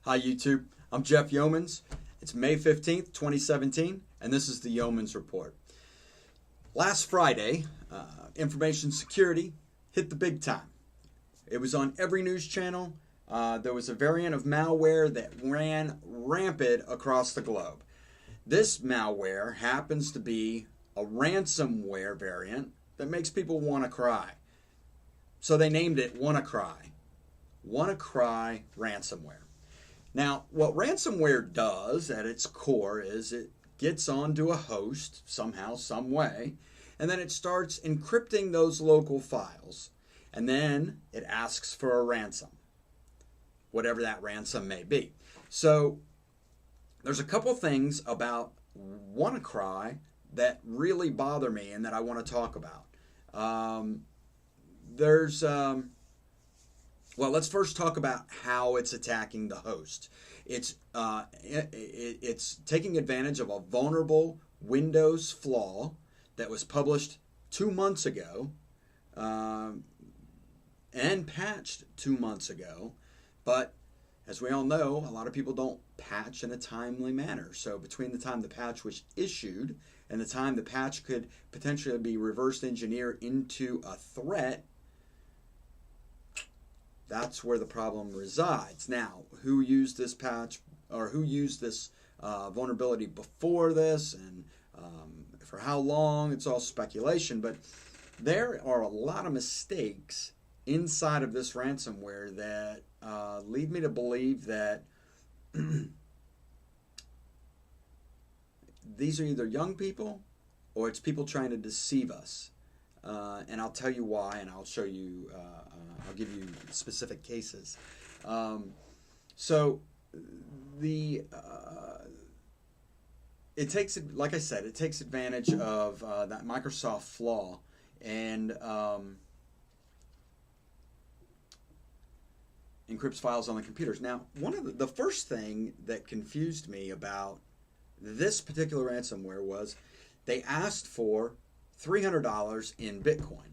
Hi YouTube, I'm Jeff Youmans. It's May 15th, 2017, and this is the Youmans Report. Last Friday, information security hit the big time. It was on every news channel. There was a variant of malware that ran rampant across the globe. This malware happens to be a ransomware variant that makes people want to cry. So they named it WannaCry. WannaCry Ransomware. Now, what ransomware does at its core is it gets onto a host somehow, some way, and then it starts encrypting those local files, and then it asks for a ransom, whatever that ransom may be. So there's a couple things about WannaCry that really bother me and that I want to talk about. Well, let's first talk about how it's attacking the host. It's taking advantage of a vulnerable Windows flaw that was published 2 months ago and patched 2 months ago. But as we all know, a lot of people don't patch in a timely manner. So between the time the patch was issued and the time the patch could potentially be reverse engineered into a threat, that's where the problem resides. Now, who used this patch or who used this vulnerability before this and for how long, it's all speculation. But there are a lot of mistakes inside of this ransomware that lead me to believe that these are either young people or it's people trying to deceive us. And I'll tell you why, and I'll show you, I'll give you specific cases. It takes, like I said, it takes advantage of that Microsoft flaw and encrypts files on the computers. Now, one of the first thing that confused me about this particular ransomware was they asked for $300 in Bitcoin.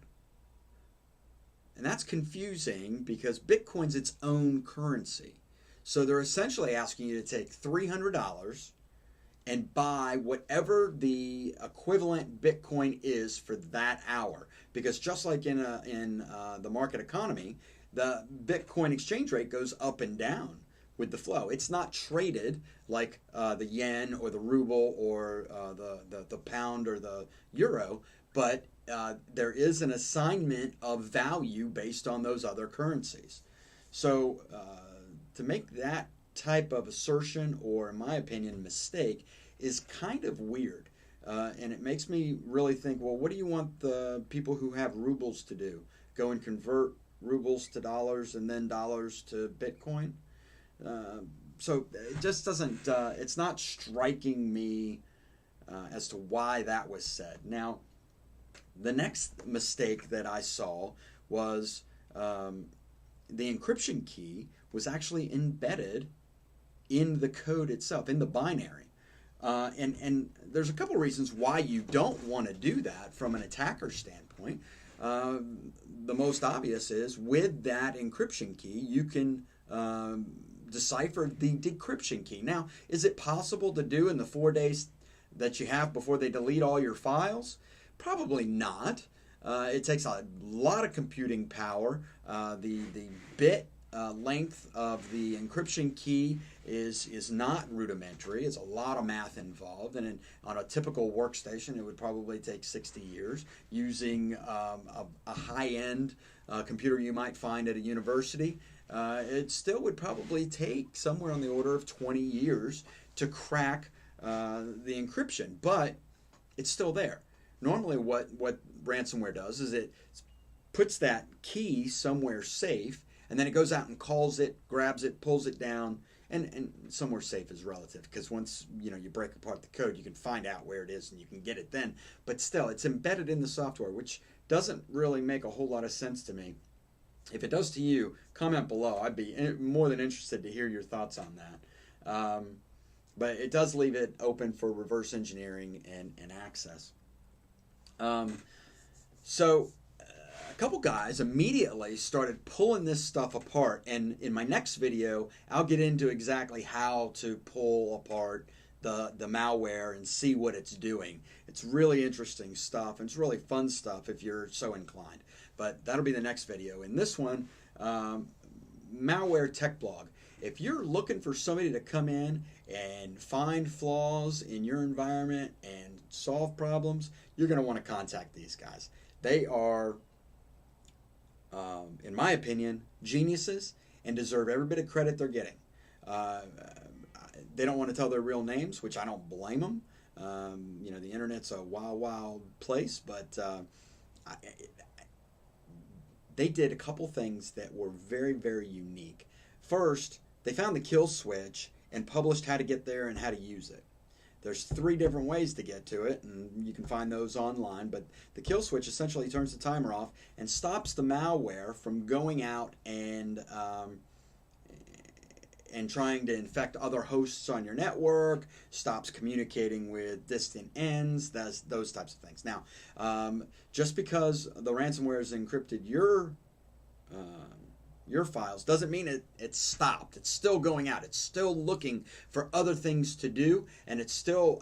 And that's confusing because Bitcoin's its own currency. So they're essentially asking you to take $300 and buy whatever the equivalent Bitcoin is for that hour. Because just like in the market economy, the Bitcoin exchange rate goes up and down with the flow. It's not traded like the yen or the ruble or the pound or the euro, but there is an assignment of value based on those other currencies. So to make that type of assertion, or in my opinion, mistake, is kind of weird. And it makes me really think, well, what do you want the people who have rubles to do? Go and convert rubles to dollars and then dollars to Bitcoin? So it just doesn't, it's not striking me as to why that was said. Now, the next mistake that I saw was the encryption key was actually embedded in the code itself, in the binary. And there's a couple reasons why you don't want to do that from an attacker standpoint. The most obvious is with that encryption key, you can decipher the decryption key. Now, is it possible to do in the 4 days that you have before they delete all your files? Probably not. It takes a lot of computing power. The bit length of the encryption key is not rudimentary. It's a lot of math involved, and on a typical workstation, it would probably take 60 years. Using a high-end computer you might find at a university, it still would probably take somewhere on the order of 20 years to crack the encryption, but it's still there. Normally what ransomware does is it puts that key somewhere safe, and then it goes out and calls it, grabs it, pulls it down, and somewhere safe is relative, because once you break apart the code, you can find out where it is and you can get it then. But still, it's embedded in the software, which doesn't really make a whole lot of sense to me. If it does to you, comment below. I'd be more than interested to hear your thoughts on that. But it does leave it open for reverse engineering and access. So a couple guys immediately started pulling this stuff apart, and in my next video I'll get into exactly how to pull apart the malware and see what it's doing. It's really interesting stuff, and it's really fun stuff if you're so inclined. But that'll be the next video. In this one, malware tech blog. If you're looking for somebody to come in and find flaws in your environment and solve problems, you're going to want to contact these guys. They are, in my opinion, geniuses and deserve every bit of credit they're getting. They don't want to tell their real names, which I don't blame them. You know, the internet's a wild, wild place, but they did a couple things that were very, very unique. First, they found the kill switch and published how to get there and how to use it. There's 3 different ways to get to it, and you can find those online, but the kill switch essentially turns the timer off and stops the malware from going out and trying to infect other hosts on your network, stops communicating with distant ends, those types of things. Now, just because the ransomware has encrypted your files doesn't mean it's stopped. It's still going out. It's still looking for other things to do, and it's still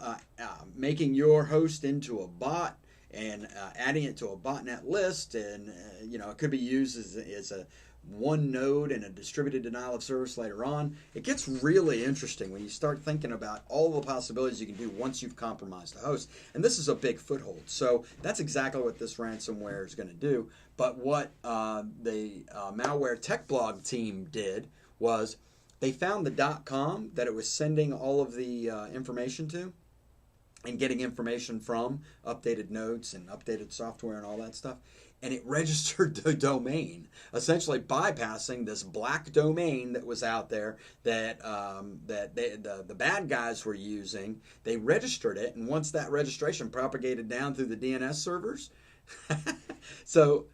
making your host into a bot and adding it to a botnet list, and you know, it could be used as a one node and a distributed denial of service later on. It gets really interesting when you start thinking about all the possibilities you can do once you've compromised a host. And this is a big foothold. So that's exactly what this ransomware is going to do. But what the malware tech blog team did was they found the .com that it was sending all of the information to and getting information from, updated notes and updated software and all that stuff. And it registered the domain, essentially bypassing this black domain that was out there that the bad guys were using. They registered it, and once that registration propagated down through the DNS servers, so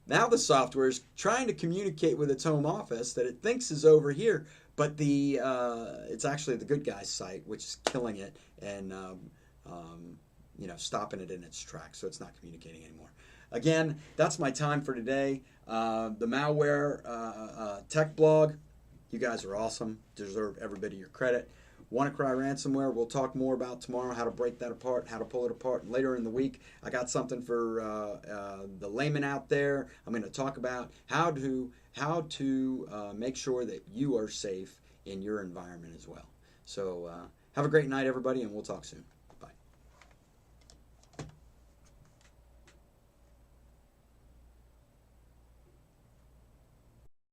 now the software is trying to communicate with its home office that it thinks is over here, but it's actually the good guy's site, which is killing it and you know, stopping it in its tracks, so it's not communicating anymore. Again, that's my time for today. The malware tech blog, you guys are awesome. Deserve every bit of your credit. WannaCry Ransomware, we'll talk more about tomorrow, how to break that apart, how to pull it apart. And later in the week, I got something for the layman out there. I'm going to talk about how to make sure that you are safe in your environment as well. So have a great night, everybody, and we'll talk soon.